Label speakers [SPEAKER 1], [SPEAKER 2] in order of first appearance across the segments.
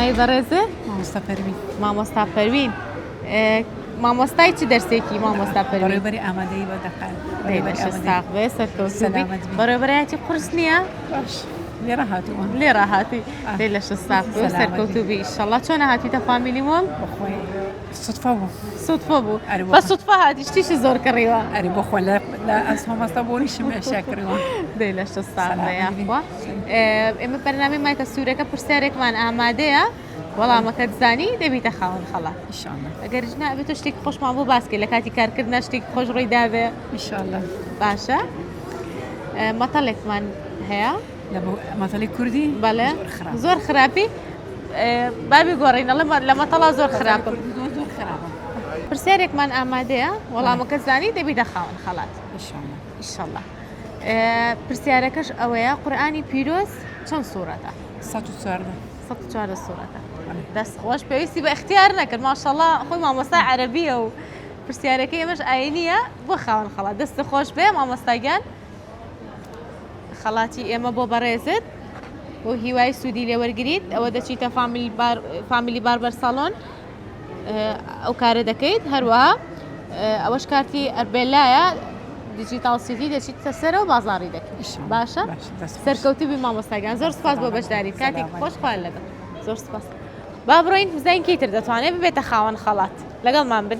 [SPEAKER 1] ناوی بەڕێزە؟ مامۆستا پەروین. مامۆستای چ دەرسێکی مامۆستا پەروین؟
[SPEAKER 2] بەڕێوەبەری ئامادەی بۆ دەکات.
[SPEAKER 1] ساق بێ سەرکەوتوبی. بەڕێوەبەرایەتی قورس نییە؟
[SPEAKER 2] باش. لێرە هاتووە.
[SPEAKER 1] لێرە هاتی. دەی لە ساق بێ سەرکەوتوبی ئیشەڵڵا چۆنە هاتیتە فامیلی مۆڵ؟
[SPEAKER 2] بەخۆی سوتفە بوو.
[SPEAKER 1] سوتفە بوو. بە سوتفە هاتی شتیشی زۆر کڕیوە.
[SPEAKER 2] ئەری بۆخۆ لە ئەس مامۆستا بۆنیشم ئێشیا کڕیوە.
[SPEAKER 1] دەی لە ساق بێ یاخوا. ئێمە بەرنامەی مایکە سوورەکە پرسیارێکمان ئامادەیە. وەڵامەکەت زانی دەبیتە خاوەن خەڵات.
[SPEAKER 2] ئینشاءالله.
[SPEAKER 1] ئەگەریش نابێت تۆ شتێکی خۆشمان بۆ باسکە لە کاتی کارکردنە شتێکی خۆش ڕووی دابێ.
[SPEAKER 2] ئینشاءالله.
[SPEAKER 1] باشە. مەتەڵێکمان هەیە؟
[SPEAKER 2] مەتەڵی کوردی؟
[SPEAKER 1] بەڵێ. زۆر خراپی؟ بابی گۆڕین لە مەتەڵا زۆر خراپە.
[SPEAKER 2] زۆر خراپە.
[SPEAKER 1] پرسیارێکمان ئامادەیە وەڵامەکەت زانی دەبیتە خاوەن خەڵات.
[SPEAKER 2] ئینشاءالله.
[SPEAKER 1] ئینشاءالله. پرسیارەکەش ئەوەیە قورئانی پیرۆز چەند سوورەتە؟ 114 سوورەتە. دەست خۆش پێویستی بە اختیار نەکرد ماشەڵڵا خۆی مامۆستا عەرەبیە و پرسیارەکەی ئێمەش ئاینیە بۆ خاوەن خەڵات. دەستە خۆش بێ مامۆستاگیان. خەڵاتی ئێمە بۆ بەڕێزت بۆ هیوای سوودی لێوەرگریت ئەوە دەچیتە فامیلی باربەر ساڵۆن ئەو کارە دەکەیت هەروەها ئەوەش کارتی ئەربێلایە دیجیتال سیتی دەچیتە سەرە و بازاڕی دەکەیت. باشە؟ سەرکەوتوبی مامۆستاگیان زۆر سپاس بۆ بەشداری کاتێک خۆش خوارد لەگەڵ. زۆر سپاس. با بڕۆین بزانین کەیتر دەتوانێت ببێتە خاوەن خەڵات. لەگەڵمان بن.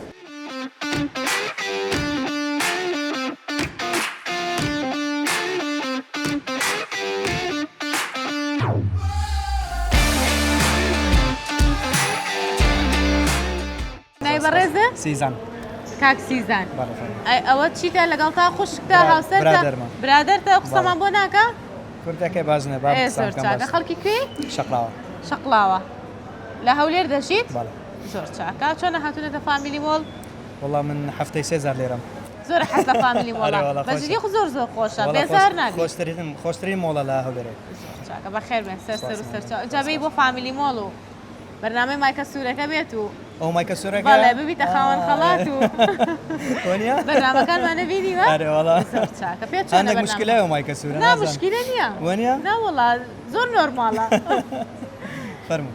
[SPEAKER 1] ناوی بەڕێزە؟
[SPEAKER 3] سیزان.
[SPEAKER 1] کاک سیزان. ئەوە چیتە لەگەڵ تا خوشکتە هاوسەرتە؟ برادەرتە قسەمان بۆ ناکە؟
[SPEAKER 3] کوردەکەی بازنە با
[SPEAKER 1] زۆر چاکە. خەڵکی کوێ؟
[SPEAKER 3] شەقڵاوە.
[SPEAKER 1] شەقڵاوە. لە هەولێر دەژیت؟
[SPEAKER 3] بەڵێ.
[SPEAKER 1] زۆر چاکە. چۆنە هاتوونەتە فامیلی مۆڵ؟
[SPEAKER 3] وەڵام من هەفتەی 3000 لێرەم.
[SPEAKER 1] زۆر حەز لە فامیلی مۆڵە. بەجددی زۆر خۆشە. بێزار نابی.
[SPEAKER 3] خۆشترین مۆڵە لە هەولێرە.
[SPEAKER 1] چاکە بەخێر بێن سەر و سەرچاو. اینجا بێی بۆ فامیلی مۆڵ و بەرنامەی مایکە سوورەکە بێت و
[SPEAKER 3] ئەو مایکە سوورەکە؟
[SPEAKER 1] بەڵێ ببیتە خاوەن خەڵات و
[SPEAKER 3] وەنیە؟
[SPEAKER 1] بەرنامەکانمانە بینیوە؟
[SPEAKER 3] ئەرێ وەڵا.
[SPEAKER 1] زۆر چاکە. پێت چۆنە
[SPEAKER 3] هەندێک موشکیلەیە ئەو مایکە سوورە
[SPEAKER 1] نا موشکیلە نییە.
[SPEAKER 3] وەنیە؟
[SPEAKER 1] نا وەڵا زۆر نۆرماڵە.
[SPEAKER 3] فەرموو.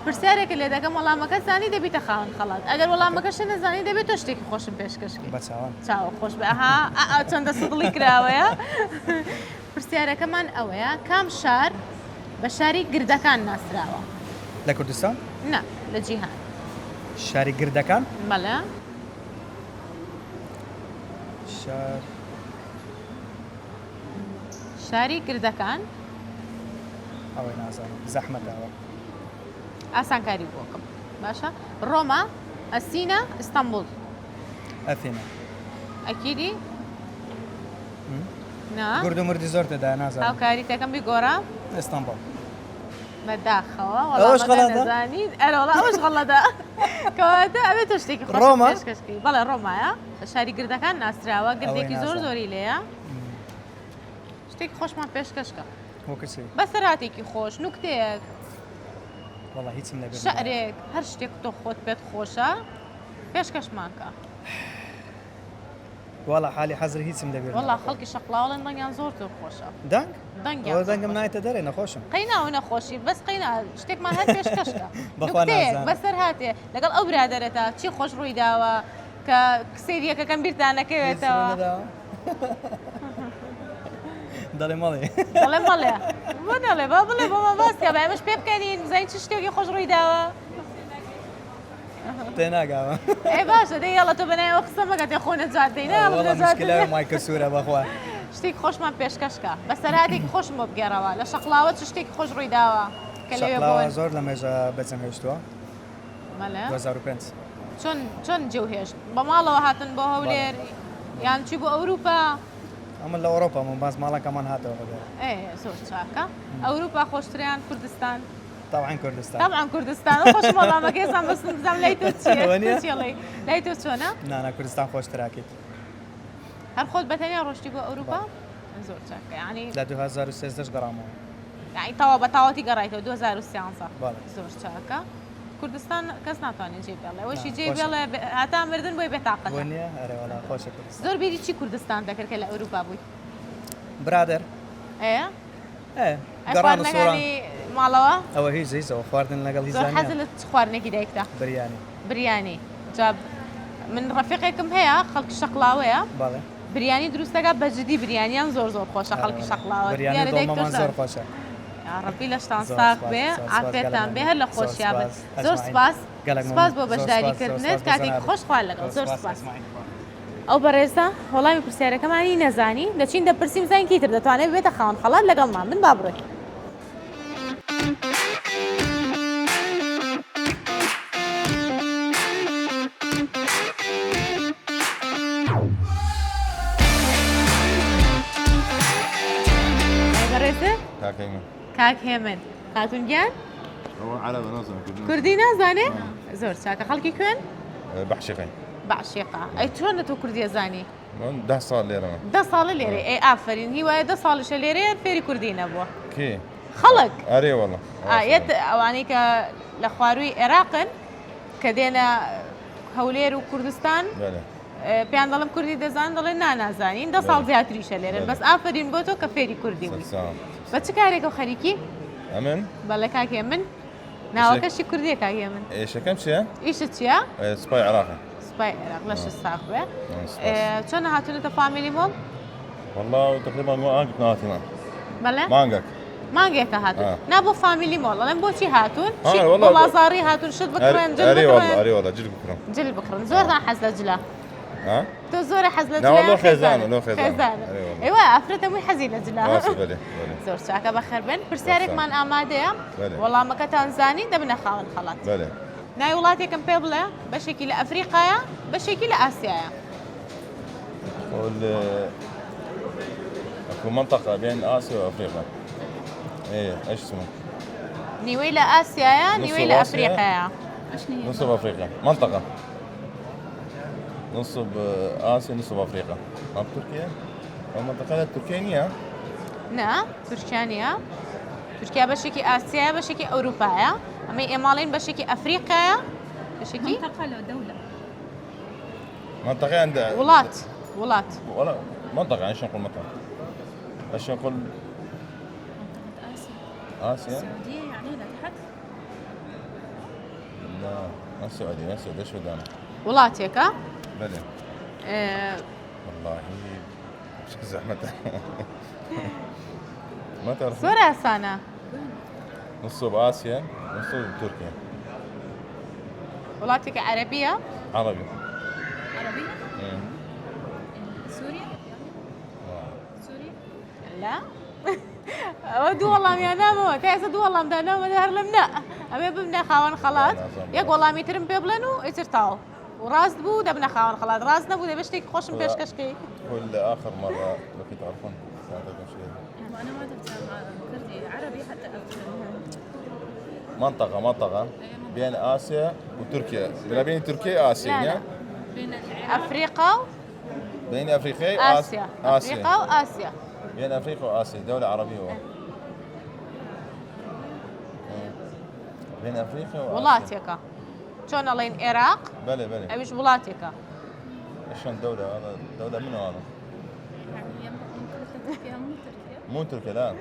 [SPEAKER 1] پرسیارێکە لێ دەکەم وەڵامەکە زانی دەبیتە خاوەن خەڵات. ئەگەر وەڵامەکەش نەزانی دەبێت تۆ شتێکی خۆشم پێشکەشکی.
[SPEAKER 3] بە چاوان.
[SPEAKER 1] چاوە خۆش بێ. ئەها چەندە سڵی کراوەیە. پرسیارەکەمان ئەوەیە کام شار بە شاری گردەکان ناسراوە؟
[SPEAKER 3] لە کوردستان؟
[SPEAKER 1] نا لە جیهان.
[SPEAKER 3] شاری گردەکان؟
[SPEAKER 1] بەڵێ. شاری گردەکان؟
[SPEAKER 3] ئەوەی نازانم. زەحمەتاوە.
[SPEAKER 1] ئاسانکاری بۆکەم. باشە؟ ڕۆما، ئەسینە، ئیستانبول.
[SPEAKER 3] ئەفینە.
[SPEAKER 1] ئەکیدی؟ نا.
[SPEAKER 3] گورد و مردی زۆر تێدا نازانم.
[SPEAKER 1] هاوکاری تەکەم بیگۆڕە؟
[SPEAKER 3] ئیستانبول.
[SPEAKER 1] بەداخەوە
[SPEAKER 3] ئەوەش غەڵەتە؟
[SPEAKER 1] نەزانیت ئەرەوەڵا ئەوەش غەڵەتە. کەواتە ئەبێت تۆ شتێکی خۆش پێشکەشکی. بەڵێ ڕۆمایە شاری گردەکان ناسراوە گردێکی زۆری لێیە. شتێکی خۆشمان پێشکەشکە.
[SPEAKER 3] وەکچی؟
[SPEAKER 1] بەسەراتێکی خۆش نوکتەیەک.
[SPEAKER 3] وەڵا هیچم لەبێت.
[SPEAKER 1] شەعرێک هەر شتێک تۆ خۆت پێت خۆشە پێشکەشمانکە.
[SPEAKER 3] وەڵا حالی حەزر هیچم لەبێت.
[SPEAKER 1] وەڵا خەڵکی شەقڵاوەڵێن دەنگیان زۆر تۆ خۆشە.
[SPEAKER 3] دەنگ؟
[SPEAKER 1] دەنگیان.
[SPEAKER 3] ئەوە دەنگم نایەتە دەرێ نەخۆشم.
[SPEAKER 1] قەیناوە نەخۆشی بەس قەینا شتێکمان هەر پێشکەشکە.
[SPEAKER 3] بەخوا نازانم.
[SPEAKER 1] بەسەر هاتێ لەگەڵ ئەو برادەرەتە چی خۆش ڕووی داوە کە کسێریەکەکەم بیرتان نەکەوێتەوە.
[SPEAKER 3] دەڵێ مەڵێ.
[SPEAKER 1] دەڵێ مەڵێ. بۆ دەڵێ با بڵێ بۆمە باسکە بە ئێمەش پێ بکەنین بزانین چ شتێکی خۆش ڕووی داوە.
[SPEAKER 3] تێناگاوە.
[SPEAKER 1] ئەی باشە دەی یاڵە تۆ بەنای ئەو قسە مەکە تێ خۆ نەجاتدەی
[SPEAKER 3] وەڵا موشکیلە مایکە سوورە بەخوا.
[SPEAKER 1] شتێکی خۆشمان پێشکەشکە بەسەراتێکی خۆشم بۆ بگێڕەوە لە شەقڵاوە چ شتێکی خۆش ڕووی داوە کە لەوێ بۆن
[SPEAKER 3] زۆر لە مێژە بەجەم هێشتووە.
[SPEAKER 1] مەلە
[SPEAKER 3] 2005.
[SPEAKER 1] چۆن جێوهێشت بە ماڵەوە هاتن بۆ هەولێر یان چی بۆ ئەوروپا؟
[SPEAKER 3] ئەمە لە ئەوروپا من باز ماڵەکەمان هاتەوە بەدەر.
[SPEAKER 1] زۆر چاکە. ئەوروپا خۆشتریان کوردستان؟
[SPEAKER 3] طبعا کوردستان.
[SPEAKER 1] طبعا کوردستان خۆش وەڵامەکەی زان بەستم بزانم لای تۆ چییە؟ لای تۆ چۆنە؟
[SPEAKER 3] نانا کوردستان خۆشتراکەیت.
[SPEAKER 1] هەر خۆت بەتەنیا ڕۆشتی بۆ ئەوروپا؟ زۆر چاکە یعنی
[SPEAKER 3] لە 2013 گەڕامەوە.
[SPEAKER 1] یعنی تەواو بە تەواوەتی گەڕایتەوە 2013.
[SPEAKER 3] بەڵێ.
[SPEAKER 1] زۆر چاکە. کوردستان کەس ناتوانێت جێ بێڵێ ئەوەشی جێ بێڵێ هاتا مردن بۆی بێتاقەتە.
[SPEAKER 3] وەنیە؟ ئەرێ وەڵا خۆشە کوردستان.
[SPEAKER 1] زۆر بیری چی کوردستان دەکرد کە لە ئەوروپا بوویت؟
[SPEAKER 3] برادر.
[SPEAKER 1] ئەیە؟
[SPEAKER 3] گەڕان و سۆران.
[SPEAKER 1] ماڵەوە
[SPEAKER 3] ئەوە هیچ زیزەوە خواردن لەگەڵ
[SPEAKER 1] زۆر حەز
[SPEAKER 3] هیزانیان
[SPEAKER 1] لە خواردنێکی دایکدا
[SPEAKER 3] بریانی
[SPEAKER 1] بریانی جاب من ڕەفیقێکم هەیە خەڵکی شەقلاوەیە
[SPEAKER 3] باڵێ
[SPEAKER 1] بریانی دروست دەکات بەجددی بریانیان زۆر خۆشە خەڵکی شەقلاوە
[SPEAKER 3] بریانی دڵمەمان زۆر خۆشە
[SPEAKER 1] ڕەبی لە شتان
[SPEAKER 3] زۆر
[SPEAKER 1] ساق
[SPEAKER 3] سپاس،
[SPEAKER 1] بێ
[SPEAKER 3] زۆر سپاس
[SPEAKER 1] ئافرێتان بێ
[SPEAKER 3] گەلەک
[SPEAKER 1] هەر لە
[SPEAKER 3] زۆر
[SPEAKER 1] خۆشییا بێت
[SPEAKER 3] سپاس،
[SPEAKER 1] زۆر
[SPEAKER 3] ئەجمعین.
[SPEAKER 1] سپاس
[SPEAKER 3] گەلەک
[SPEAKER 1] سپاس بۆ
[SPEAKER 3] زۆر
[SPEAKER 1] بەشداریکردنت
[SPEAKER 3] سپاس،
[SPEAKER 1] کاتێکی
[SPEAKER 3] بەزەنابێت.
[SPEAKER 1] خۆشخوال لەگەڵ زۆر سپاس
[SPEAKER 3] ئەجمعین.
[SPEAKER 1] ئەو بەڕێزە وەڵامی پرسیارەکەمانی نەزانی دەچین دەپرسیم زانکی تر دەتوانێت بێتە خاوەن خەڵات لەگەڵمان من با بڕۆین بەڕێزە
[SPEAKER 4] كاكيمن
[SPEAKER 1] کاک هێمن خاتونگیان
[SPEAKER 4] هو على بنظم
[SPEAKER 1] کوردی نازانێ زۆر چاکە خەڵکی کوێن
[SPEAKER 4] بحشقين
[SPEAKER 1] باشێقا ئەی چۆنە تۆ کوردی زانی
[SPEAKER 4] من 10 سال ليرة
[SPEAKER 1] 10 ساڵە لێرە ئێ ئافرین هیوایە 10 ساڵشە لێرەیە فێری کوردی نەبووە
[SPEAKER 4] كي
[SPEAKER 1] خەڵک
[SPEAKER 4] اري والله
[SPEAKER 1] ئاەت ئەوانەی کە لە خواروی عێراقن کە دێنە هەولێر و کوردستان
[SPEAKER 4] بله
[SPEAKER 1] پێیان دەڵم کوردی دەزان دەڵێن نانازانین 10 ساڵ زیاتریشە لێرن بەس ئافرین بۆ تۆ کە فێری کوردی بووی
[SPEAKER 4] سلام
[SPEAKER 1] بە چ کارێکە خەریکی
[SPEAKER 4] امن
[SPEAKER 1] بەڵێ کاکێ من ناوەکەشی کوردیە کاکێ من
[SPEAKER 4] ايش كم شيء
[SPEAKER 1] ئیشت چییە؟
[SPEAKER 4] سباي عراقي
[SPEAKER 1] سوپای عێراق لەش ساق بێ
[SPEAKER 4] سباس.
[SPEAKER 1] چۆن هاتوونەتە فامیلی مۆڵ؟
[SPEAKER 4] والله تقريبا مو انك ناتنا
[SPEAKER 1] بەڵێ
[SPEAKER 4] ما انك
[SPEAKER 1] مانگێکە هاتون نابۆ فامیلی مۆڵ ئەڵێن بۆچی هاتون
[SPEAKER 4] والله.
[SPEAKER 1] بازاری هاتون شت بکڕێن جل
[SPEAKER 4] اري والله
[SPEAKER 1] بکڕێن
[SPEAKER 4] اري والله جل بكرم
[SPEAKER 1] جل بکڕن زۆرتان حەز لە جلا
[SPEAKER 4] ها
[SPEAKER 1] تۆ زۆرە حەز لە
[SPEAKER 4] لا والله خێزانە، لۆ خێزانە.
[SPEAKER 1] خێزانە
[SPEAKER 4] أرێ والله.
[SPEAKER 1] ئێوە ئافرەتە مووی حەزی لە جلا
[SPEAKER 4] راسي بله بله
[SPEAKER 1] زۆر چاکە بەخێر بن پرسیارێکمان ئامادەیە
[SPEAKER 4] بەێ.
[SPEAKER 1] وەڵامەکەتان زانی دەبنە خاوەن خەڵات
[SPEAKER 4] بله
[SPEAKER 1] ناوی وڵاتێکم پێ بڵێ بەشێکی لە ئەفریقایە بەشێکی لە ئاسیایە
[SPEAKER 4] وال اكو منطقة بين اسيا وافريقيا ايه ايش اسمه؟
[SPEAKER 1] نیوەی لە ئاسیایە نیوەی لە
[SPEAKER 4] ئاسیا.
[SPEAKER 1] ئەفریقایە
[SPEAKER 4] نصف افريقيا منطقة نصب اسيا نصب افريقيا طب تركيا المنطقة التركية
[SPEAKER 1] نا تورکیانە تورکیا بەشێکی ئاسیایە بەشێکی ئەوروپایە ئەمەی ئێماڵین بەشێکی ئەفریقایە بەشێکی
[SPEAKER 4] منطقة عند
[SPEAKER 1] وڵات
[SPEAKER 4] ولا منطقة ايش نقول منطقة؟ ايش نقول؟ اسيا؟
[SPEAKER 5] السعودية يعني لتحت
[SPEAKER 4] لا ما السعودية ما السعودية ايش ودانا؟
[SPEAKER 1] وڵاتێکە
[SPEAKER 4] بلى والله ايش زحمة ما تعرف
[SPEAKER 1] زۆر ئاسانە
[SPEAKER 4] نصب اسيا نصب تركيا
[SPEAKER 1] وڵاتێکی عەرەبیە
[SPEAKER 4] عربي
[SPEAKER 5] عربية
[SPEAKER 4] إيه.
[SPEAKER 5] سوريا يعني سوريا
[SPEAKER 1] لا ئەوە دوو وەڵامیان نامەوە تا ئێستا دوو وەڵامدا نامەدە هەر لەم نا ئەمێ ببنە خاوەن خەڵات یەک وەڵامی ترم پێ بڵێن و ئیتر تاو و ڕاست بوو دەبنە خاوەن خەڵات ڕاست نەبوو دەبێت شتێکی خۆشم پێشکەشکەی
[SPEAKER 4] كل اخر مرة لو كنت تعرفون ساعتكم شيء
[SPEAKER 5] وأنا ما أفهم كردي عربي حتى أفهم
[SPEAKER 4] منطقة بين اسيا وتركيا لا بين تركيا اسيا
[SPEAKER 1] لا، لا.
[SPEAKER 4] يعني
[SPEAKER 5] بين العراق
[SPEAKER 1] ئەفریقا و
[SPEAKER 4] بين افريقيا
[SPEAKER 1] ئاسیا ئەفریقا و ئاسیا
[SPEAKER 4] بين افريقيا واسيا دولة عربية هو بين افريقيا واسيا
[SPEAKER 1] وڵاتێکە چۆن ئەڵێن عێراق
[SPEAKER 4] بلى بلى
[SPEAKER 1] ئەویش وڵاتێکە
[SPEAKER 4] شلون دولة هذا دولة منو هذا؟
[SPEAKER 5] يعني ممكن تركيا مو تركيا
[SPEAKER 4] مو تركيا لا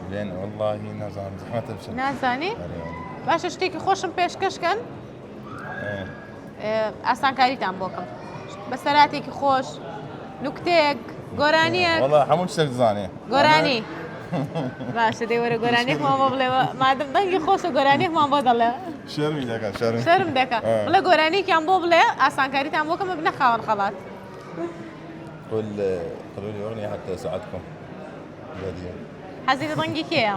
[SPEAKER 4] بين والله نازل زحمة بشر
[SPEAKER 1] نازانی باشە شتێکی خۆشم پێشکەشکەن ئاسانکاریتان بۆکەم بەسەراتێکی خۆش نوکتێک گۆرانیەک
[SPEAKER 4] والله حمود شتك زاني
[SPEAKER 1] گۆرانی باشە دەیوەرە گۆرانێکمان بۆ بڵێەوە مادەم دەنگی خۆشە گۆرانێکمان بۆ دەڵێ
[SPEAKER 4] شرمي لك شرمي
[SPEAKER 1] شەرم دەکە بڵێ گۆرانێکیان بۆ بڵێ ئاسانکاریتان بۆکەم بنە خاوەن خەڵات
[SPEAKER 4] قولوا لي اغنية حتى اساعدكم بهدية
[SPEAKER 1] حەزی لە دەنگی کێیە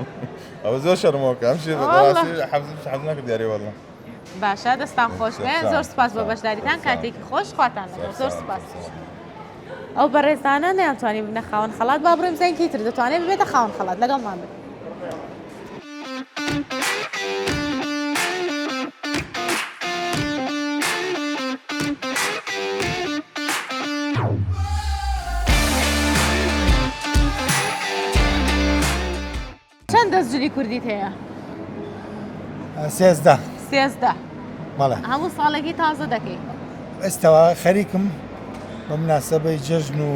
[SPEAKER 4] او زور شرموك امشي
[SPEAKER 1] والله.
[SPEAKER 4] براسي حفظناك دياري والله
[SPEAKER 1] باشە دەستان خۆش بێ زۆر سپاس بۆ بەشداریتان کاتێکی خۆش خواتان لەگەڵ زۆر سپاس ئەو بەڕێزانە نەیانتوانی بنە خاوەن خەڵات با بڕێم زەنگی تر دەتوانێت ببێتە خاوەن خەڵات لەگەڵمان بێت چەند دەستجلی کوردیت هەیە؟
[SPEAKER 6] سێزدە
[SPEAKER 1] 13
[SPEAKER 6] بەڵێ
[SPEAKER 1] هەموو ساڵێکی تازە دەکەی
[SPEAKER 6] ئێستاوا خەریکم بە مناسبەی جەژن و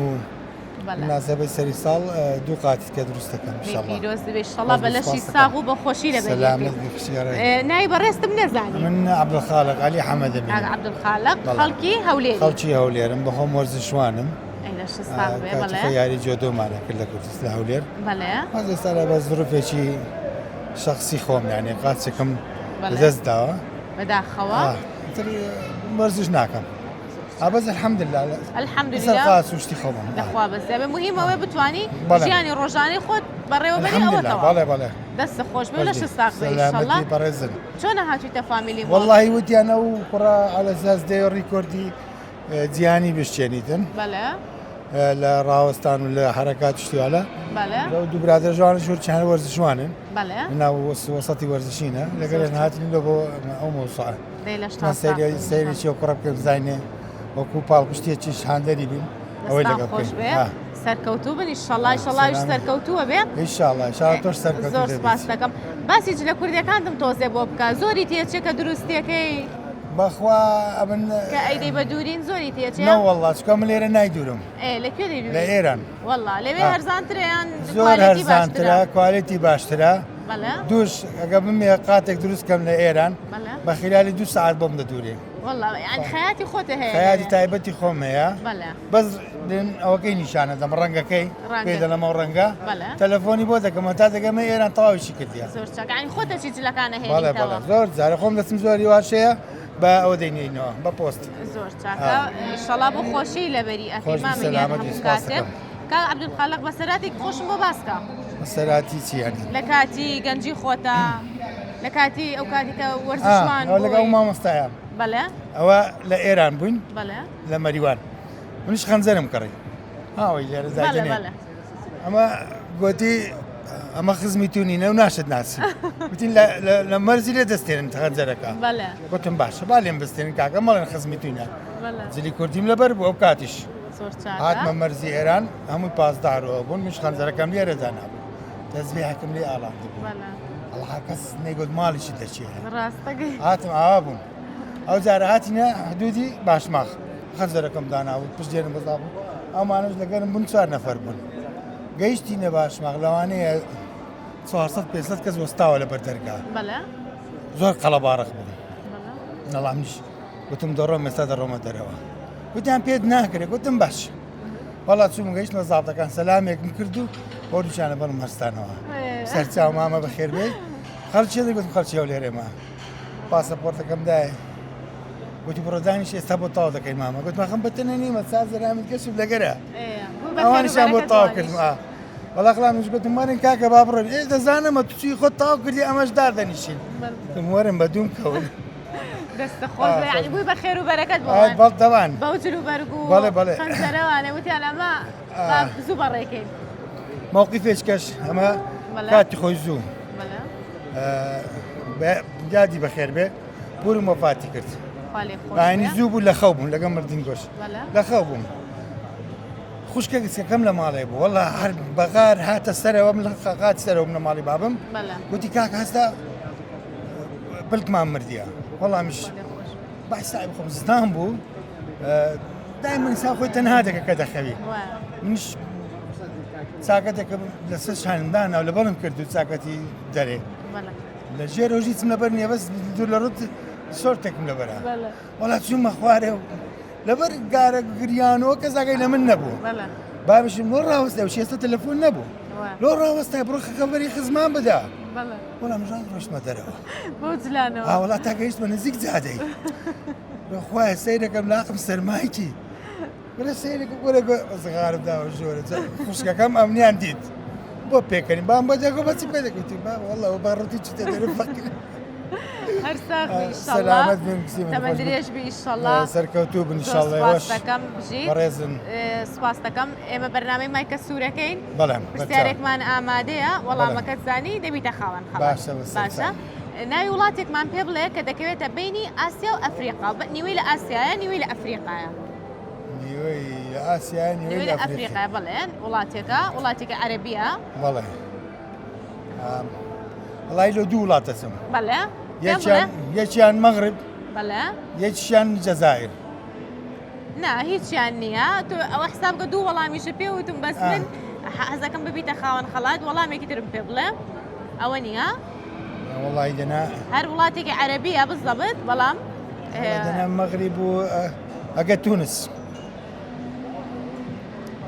[SPEAKER 1] بەڵێ.
[SPEAKER 3] مناسبەی سەری ساڵ دوو قاتی کە دروستەکەم
[SPEAKER 1] بێ پیرۆز دەبێت ئینشەڵا بەلەشی ساغ و بەخۆشی لە
[SPEAKER 3] سەلامەت
[SPEAKER 1] بەریەکەی.
[SPEAKER 3] بخشیارە.
[SPEAKER 1] ناوی بەڕێستم نەزانی.
[SPEAKER 3] من عەبدولخالق عەلی حەمەدەمین.
[SPEAKER 1] عەبدولخالق
[SPEAKER 3] بەڵێ.
[SPEAKER 1] خەڵکی هەولێری.
[SPEAKER 3] خەڵکی هەولێرم بەخۆم وەرزشوانم.
[SPEAKER 1] ئەی لە شستاغ بێ بەڵێ.
[SPEAKER 3] کاتێکە یاری جۆدۆمانە کرد لە کوردستان لە هەولێر.
[SPEAKER 1] بەڵێ.
[SPEAKER 3] باز ئێستا لە بە زروفێکی شخصی خۆم یانێ قاچێکم
[SPEAKER 1] بەڵێ.
[SPEAKER 3] لەدەست داوە.
[SPEAKER 1] بەداخەوە.
[SPEAKER 3] تر وەرزش ناکەم. ئابەز الحەمدلله
[SPEAKER 1] الحەمدلله.
[SPEAKER 3] لەسەر قاچ و شتی خۆمم.
[SPEAKER 1] دەخوا بەسێ بێ مهمەوەی بتوانی
[SPEAKER 3] بەڵێ.
[SPEAKER 1] ژیانی ڕۆژانەی خۆت بەڕێوەبەری
[SPEAKER 3] الحەمدلله
[SPEAKER 1] ئەوەتەوە.
[SPEAKER 3] بەڵێ بەڵێ.
[SPEAKER 1] دەستە خۆش بێ لە شستاغ بێ ئینشەڵا.
[SPEAKER 3] سەلامەتی بەڕێزن.
[SPEAKER 1] چۆنە هاتوویتە فامیلی مۆڵ؟
[SPEAKER 3] والله وتیانە و کوڕا على ئەساس دەی ڕیکۆردی جیهانی بشتێنیتن
[SPEAKER 1] بەڵێ
[SPEAKER 3] لە ڕاوەستان و لە حرەکات شتیوالە
[SPEAKER 1] بەڵێ
[SPEAKER 3] لەو دوو برادر جوانە شور چەند وەرزشوانن
[SPEAKER 1] بەڵێ
[SPEAKER 3] ناو وەسەتی وەرزشینە لەگەڵ هاتین لە بۆ ئەو مۆسوعە
[SPEAKER 1] دەی لە
[SPEAKER 3] من سەیرێکی و کوڕە بکەم بزانێ وەکو پاڵپشتێکی هاندەری بین ئەوەی لەگەڵ
[SPEAKER 1] خۆش بێ
[SPEAKER 3] بکەین
[SPEAKER 1] سەرکەوتوو بن ئینشەڵا ئینشەڵاویش سەرکەوتووە بێ
[SPEAKER 3] ئینشاءڵڵا ئینشاءڵڵا تۆش
[SPEAKER 1] زۆر
[SPEAKER 3] سەرکەوتوو
[SPEAKER 1] سپاس
[SPEAKER 3] دەبیت
[SPEAKER 1] دەکەم باسیج لە کوردەکانتم تۆزێ بۆ بکە زۆری تێچێ کە دروستیەکەی
[SPEAKER 3] بەخوا ئەمن
[SPEAKER 1] کە ئەیدەی بە دوورین زۆری تێچێ
[SPEAKER 3] نەوەڵڵا چکە من لێرە نایدورم
[SPEAKER 1] لەکوێ
[SPEAKER 3] لە
[SPEAKER 1] دەیدوی
[SPEAKER 3] ئێران
[SPEAKER 1] وەڵا لەوێ هەرزانتریان
[SPEAKER 3] زۆر هەرزانترە کوالیتی باشترە
[SPEAKER 1] بەڵێ
[SPEAKER 3] دوش ئەگە بمێ قاتێک دروستکەم لە ئێران
[SPEAKER 1] بەڵێ
[SPEAKER 3] بە خلالی 2 ساعت بۆم دەدورێ
[SPEAKER 1] وەڵا یان خەیاتی خۆتە هەیە
[SPEAKER 3] خەیاتی تایبەتی خۆم هەیە
[SPEAKER 1] بەڵێ
[SPEAKER 3] بەس ئەوەکەی نیشانە دەم ڕەنگەکەی
[SPEAKER 1] ڕەنگە.
[SPEAKER 3] پێ دەڵەمە ڕەنگە
[SPEAKER 1] بەڵێ.
[SPEAKER 3] تەلەفۆنی بۆ دەکەمە تا دەگەمە ئێران تەواویشی کردیا
[SPEAKER 1] زۆر چاکانی خۆتە چی جلەکانە
[SPEAKER 3] بەڵێ بەڵێ
[SPEAKER 1] هەیە
[SPEAKER 3] زۆر جارە خۆم دەچم زۆری واشەیە بە ئەوە دەینێنەوە بە پۆست
[SPEAKER 1] زۆر چاکە ئینشەڵا بۆ خۆشی لەبەری ئەفیمان
[SPEAKER 3] خۆشی
[SPEAKER 1] میلیان
[SPEAKER 3] سەلامەتی،
[SPEAKER 1] هەموو
[SPEAKER 3] سپاس
[SPEAKER 1] کاتێک
[SPEAKER 3] دەکەم.
[SPEAKER 1] کا عەبدولخالق بەسەراتی خۆشم بۆ باسکە
[SPEAKER 3] سەراتی چیانی
[SPEAKER 1] لە کاتی گەنجی خۆتە لە کاتی ئەو کاتی کە وەرزشمان
[SPEAKER 3] ئەوە لەگەڵ
[SPEAKER 1] بووی.
[SPEAKER 3] مامۆستایە
[SPEAKER 1] بەڵێ
[SPEAKER 3] ئەوە لە ئێران بووین
[SPEAKER 1] بەڵێ
[SPEAKER 3] لە مەریوان منیش خەنجەرم کڕی ئەوەی لێرە
[SPEAKER 1] بەڵێ
[SPEAKER 3] زاجنێ
[SPEAKER 1] بەڵێ
[SPEAKER 3] ئەمە گوتی ئەمە خزمی تونینە و ناشت ناسی وتین لە مەرزی لێ دەستێنن خەنجەرەکە
[SPEAKER 1] بەڵێ
[SPEAKER 3] گوتم باشە با لێم بستێنن کاکە مەڵێن خزمی تونە
[SPEAKER 1] بەڵێ
[SPEAKER 3] جلی کوردیم لەبەر بوو ئەو کاتیش
[SPEAKER 1] زۆر
[SPEAKER 3] هاتمە
[SPEAKER 1] چاکە
[SPEAKER 3] مەرزی ئێران هەمووی پاسدارەوە بوون مش خەنجەرەکەم لێرەدا نابوو دەستبێ حەکم لێ ئاڵاندی بوو
[SPEAKER 1] بەڵێ
[SPEAKER 3] ئەڵها کەس نەیگوت ماڵیشی دەچێ
[SPEAKER 1] ڕاستەکەی
[SPEAKER 3] هاتم ئاوا بووم ئەو جارە هاتینە حدودی باشماخ خەنجەرەکەم داناوت پشت دێنم بەزا بوو ئەومانش لەگەرم بوون 4 نەفەر بوون گەیشتینە باشماخ لەوانەیە 400-500 کەس وەستاوە لە بەردەرگا
[SPEAKER 1] بەڵێ
[SPEAKER 3] زۆر قەڵەبارەخ بوون
[SPEAKER 1] بەڵێ
[SPEAKER 3] نەڵام نیش گوتم دەڕۆم ئێستا دەڕۆمە دەرەوە گوتیان پێت ناکرێت گوتم باش وڵات چووم گەیشتمە زابطەکان سەلامێکم کرد و بۆ دووچانە بەرم هەرستانەوە سەرچاو مامە بەخێر بێ خەڵکی دەگوتم خەڵکی ئەو لێرێمە پاسەپۆرتەکەم دایە گوتی بڕۆدانیش ئێستا بۆ تاو دەکەین مامە گوتم خەم بەتەنە نیمە ساز زەرامیت کەسب لەگەرە ئەوانیشان بۆ تاو کردم وەڵا خڵامش گوتم وەرن کاکە با بڕۆین دەزانمە تووچی خۆت تاو کردی ئەمەش دار دەنیشین وەرن بە دووم کەون
[SPEAKER 1] دەستە خۆش بێ بووی بە خێر و بەرەکەت بۆ
[SPEAKER 3] بەڵ دەوان
[SPEAKER 1] بەوجل و بەرگ و
[SPEAKER 3] بەڵێ بەڵێ
[SPEAKER 1] خەنجەرەوانە وتیان ئەمە زوو بەڕێکەین
[SPEAKER 3] مووقیفێک کەش ئەمە
[SPEAKER 1] بەڵێ.
[SPEAKER 3] کاتی خۆی زوو
[SPEAKER 1] بەڵێ
[SPEAKER 3] یادی بەخێر بێ پوری وەفاتی کرد
[SPEAKER 1] خاڵێ خۆش
[SPEAKER 3] ئاینی
[SPEAKER 1] بێ.
[SPEAKER 3] زوو بوو لە خەو بوون لەگەڵ مردین گۆش
[SPEAKER 1] بەڵێ
[SPEAKER 3] لە خەو بووم خوشکە کەم لە ماڵێ بوو وەڵا هەر بەغار هاتە سەرەوە من لە قاتی سەرەوە لە ماڵی بابم
[SPEAKER 1] بەڵێ
[SPEAKER 3] گوتی کاک هەستا بلکمان مردیە وەڵامیش
[SPEAKER 1] خاڵێ خۆش
[SPEAKER 3] باش ساحب خۆم زستان بوو دایما ئینسان خۆی تەنها دەکە کە دەخەوی
[SPEAKER 1] وایە
[SPEAKER 3] منش چاکەتێکە لەسەر شانمدانا و لە بەڵم کرد و چاکەتی دەرێ
[SPEAKER 1] بەڵێ
[SPEAKER 3] لە ژێر ڕۆژیچم لەبەر نییە بەس دوور لە ڕوت سۆرتێکم لەبەرە
[SPEAKER 1] بەڵێ
[SPEAKER 3] وڵات چوومە خوارێ و لەبەر گارە گریانەوە کە زاگەی لە من نەبوو
[SPEAKER 1] بەڵێ
[SPEAKER 3] بابشم لۆ ڕاوەستە و شێستا تەلەفۆن نەبوو
[SPEAKER 1] وایە
[SPEAKER 3] لۆ ڕاوەستای بڕۆ خەبەری خزمان بدا
[SPEAKER 1] بەڵێ
[SPEAKER 3] وەڵام ژان ڕۆشتمە دەرەوە
[SPEAKER 1] بۆ جلانەوە
[SPEAKER 3] وڵات تا گەیشتمە نزیک جادەی بەخوایە سەیرەکەم لاقم سەرمایکی وەرە سەیرێک وەرە زغارم داوە ژۆرە خوشکەکەم ئەمنیان دیت بۆ پێکەنی بام بە جەگۆ بەچی پێ دەکەوتی با وەڵەوە باڕەتی چتە دەرە فەکر
[SPEAKER 1] هەر ساغ
[SPEAKER 3] سەلامەت بن کسیمە
[SPEAKER 1] تەمە درێژ بی ئیشەڵا
[SPEAKER 3] سەرکەوتوو بن
[SPEAKER 1] زۆر
[SPEAKER 3] ئینشاڵڵا
[SPEAKER 1] سپاس
[SPEAKER 3] وەش
[SPEAKER 1] دەکەم بژیت
[SPEAKER 3] بەڕێزن
[SPEAKER 1] سپاس دەکەم ئێمە بەرنامەی مایکە سوورەکەین
[SPEAKER 3] بەڵێم
[SPEAKER 1] پرسیارێکمان ئامادەیە وەڵامەکەت زانی دەبیتە خاوەن
[SPEAKER 3] باشە
[SPEAKER 1] باشە ناوی وڵاتێکمان پێ بڵێ کە دەکەوێتە بینی ئاسیا و ئەفریقا نیوەی لە ئاسیایە نیوەی لە ئەفریقایە
[SPEAKER 3] نیوەی لە ئاسیا
[SPEAKER 1] نیوەی لە ئەفریقا بڵێن وڵاتێکە عەرەبیە
[SPEAKER 3] بەڵێ وڵای لە دوو وڵات دەچم
[SPEAKER 1] بەڵێ
[SPEAKER 3] یەکیان مەغرب
[SPEAKER 1] بەڵێ
[SPEAKER 3] یەکیان جەزایر
[SPEAKER 1] نا هیچیان نییە تۆ ئەوە حساب کە دوو وەڵامیشە پێ وتم بەس من حەزەکەم ببیتە خاوەن خەڵات وەڵامێکی ترم پێ بڵێ ئەوە نییە
[SPEAKER 3] والله دنا
[SPEAKER 1] هەر وڵاتێکی عەرەبیە بالضبط بەڵام
[SPEAKER 3] دنا مغرب و اگه تونس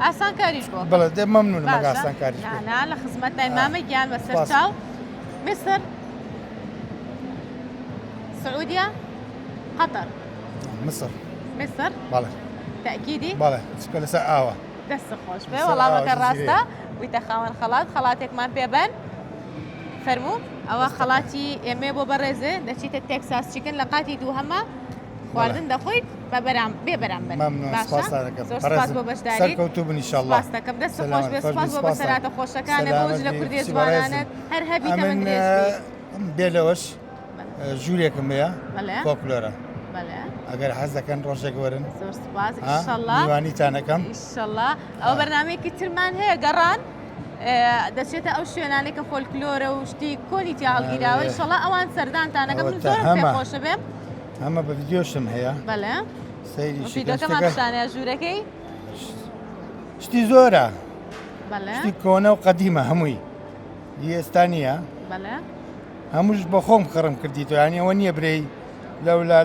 [SPEAKER 1] ئاسان کاریش بۆ
[SPEAKER 3] بله ده ممنون مگه اصلا کاریش
[SPEAKER 1] نا لە خزمەتای مامەگیان بەسەر چاو مصر سعودية قطر
[SPEAKER 3] مصر
[SPEAKER 1] مصر
[SPEAKER 3] بله
[SPEAKER 1] تأكيدي
[SPEAKER 3] بله سكول سقاوه
[SPEAKER 1] دەست خۆش بێ
[SPEAKER 3] دەست
[SPEAKER 1] وەڵامەکە
[SPEAKER 3] خۆش
[SPEAKER 1] ڕاستە ویتە خاوەن خەڵات خەڵاتێکمان پێبەن فەرموو ئەوە خەڵاتی ئێمێ بۆ بەڕێزێ دەچیتە تێکساس چیکن لە قاتی دوو هەمە خواردن دەخۆیت بە بێ بەرامبەر
[SPEAKER 3] ممنون سپاس دەکەم
[SPEAKER 1] زۆر سپاس بۆ بەشداریت
[SPEAKER 3] سەرکەوتوو ان شاء الله
[SPEAKER 1] سپاس دەکەم دەست خۆش بێ سپاس بۆ بەسەراتە خۆشەکانە بۆ لە کوردی زمانانت هەر هەبیتە من درێژبی
[SPEAKER 3] بێلەوەش ژوورێکم هەیە
[SPEAKER 1] بەڵێ
[SPEAKER 3] فۆکلۆرە
[SPEAKER 1] بەڵێ
[SPEAKER 3] ئەگەر حەز دەکەن ڕۆژێک وەرن
[SPEAKER 1] زۆر سپاس ئینشەڵڵا
[SPEAKER 3] میوانیتانەکەم
[SPEAKER 1] ئینشەڵڵا ئەو بەرنامەیەکی ترمان هەیە گەڕان دەچێتە ئەو شوێنانێک کە فۆلکلۆرە و شتی کۆلیتی هەڵگیراوە ئینشەڵڵا ئەوان سەردانتانەکەم من زۆرم پێ خۆشە بێ
[SPEAKER 3] ئەمە بە ڤیدیۆشم هەیە
[SPEAKER 1] بەڵێ
[SPEAKER 3] سەیری
[SPEAKER 1] ڤیدیۆکەمان پیشانەیە ژوورەکەی
[SPEAKER 3] شتی زۆرە
[SPEAKER 1] بەڵێ
[SPEAKER 3] شتی کۆنە و قەدیمە هەمووی ئێستا نییە
[SPEAKER 1] بەڵێ
[SPEAKER 3] هەمووش بە خۆم خڕم کردیتەوە ینی ئەوە نییە برەی